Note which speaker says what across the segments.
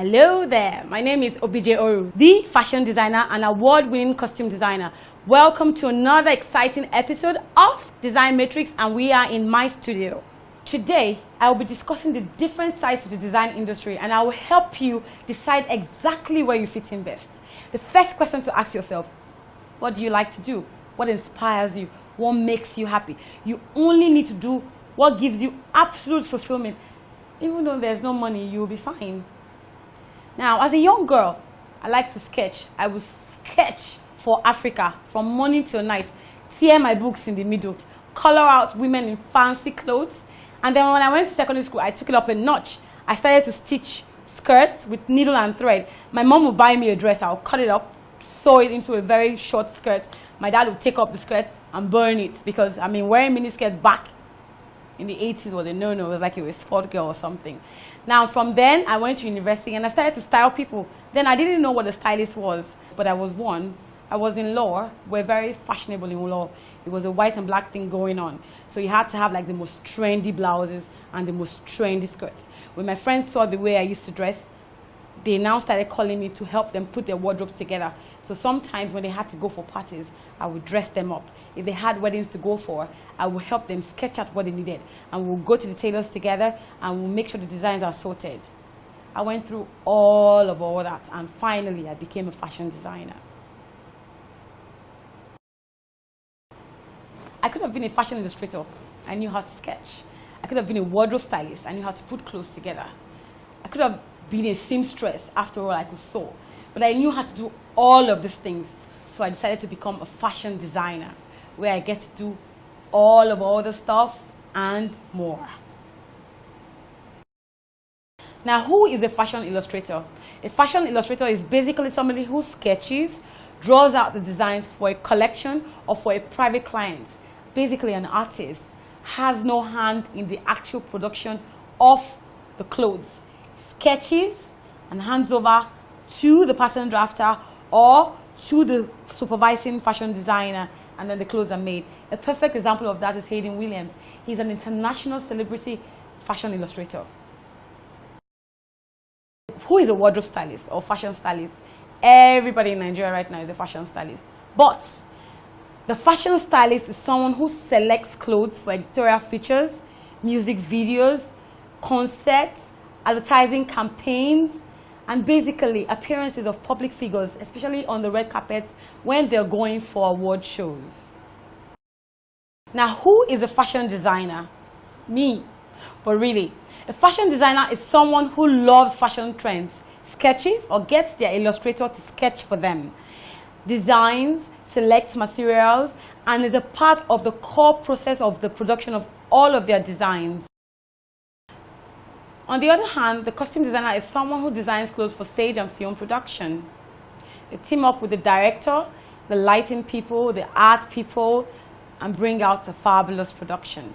Speaker 1: Hello there, my name is Obijie Oru, the fashion designer and award-winning costume designer. Welcome to another exciting episode of Design Matrix, and we are in my studio. Today, I will be discussing the different sides of the design industry, and I will help you decide exactly where you fit in best. The first question to ask yourself: what do you like to do? What inspires you? What makes you happy? You only need to do what gives you absolute fulfillment. Even though there's no money, you will be fine. Now, as a young girl, I like to sketch. I will sketch for Africa from morning till night, tear my books in the middle, color out women in fancy clothes. And then when I went to secondary school, I took it up a notch. I started to stitch skirts with needle and thread. My mom would buy me a dress. I would cut it up, sew it into a very short skirt. My dad would take up the skirt and burn it because, I mean, wearing miniskirts back in the 80s was a no-no. It was like you were a sport girl or something. Now, from then, I went to university and I started to style people. Then I didn't know what a stylist was, but I was one. I was in law. We're very fashionable in law. It was a white and black thing going on. So you had to have like the most trendy blouses and the most trendy skirts. When my friends saw the way I used to dress, they now started calling me to help them put their wardrobe together. So sometimes when they had to go for parties, I would dress them up. If they had weddings to go for, I would help them sketch out what they needed. And we'll go to the tailors together and we'll make sure the designs are sorted. I went through all of that, and finally I became a fashion designer. I could have been a fashion illustrator. I knew how to sketch. I could have been a wardrobe stylist. I knew how to put clothes together. I could have been a seamstress. After all, I could sew. But I knew how to do all of these things. So I decided to become a fashion designer, where I get to do all the stuff and more. Now, who is a fashion illustrator? A fashion illustrator is basically somebody who sketches, draws out the designs for a collection or for a private client. Basically an artist, has no hand in the actual production of the clothes. Sketches and hands over to the pattern drafter or to the supervising fashion designer, and then the clothes are made. A perfect example of that is Hayden Williams. He's an international celebrity fashion illustrator. Who is a wardrobe stylist or fashion stylist? Everybody in Nigeria right now is a fashion stylist. But the fashion stylist is someone who selects clothes for editorial features, music videos, concerts, advertising campaigns, and basically appearances of public figures, especially on the red carpet when they're going for award shows. Now, who is a fashion designer? Me. But really, a fashion designer is someone who loves fashion trends, sketches, or gets their illustrator to sketch for them, designs, selects materials, and is a part of the core process of the production of all of their designs. On the other hand, the costume designer is someone who designs clothes for stage and film production. They team up with the director, the lighting people, the art people, and bring out a fabulous production.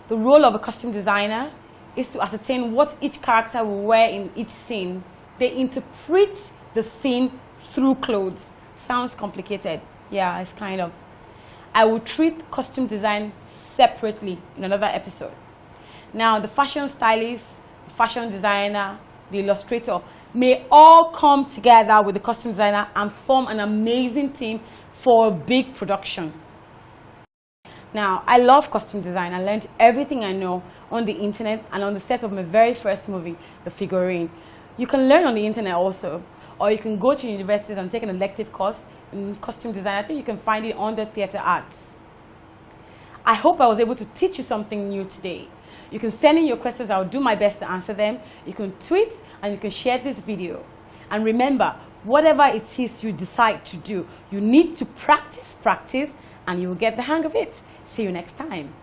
Speaker 1: The role of a costume designer is to ascertain what each character will wear in each scene. They interpret the scene through clothes. Sounds complicated. Yeah, it's kind of. I will treat costume design separately in another episode. Now, the fashion stylist, the fashion designer, the illustrator may all come together with the costume designer and form an amazing team for a big production. Now, I love costume design. I learned everything I know on the internet and on the set of my very first movie, The Figurine. You can learn on the internet also, or you can go to universities and take an elective course in costume design. I think you can find it under theater arts. I hope I was able to teach you something new today. You can send in your questions. I'll do my best to answer them. You can tweet and you can share this video. And remember, whatever it is you decide to do, you need to practice, and you will get the hang of it. See you next time.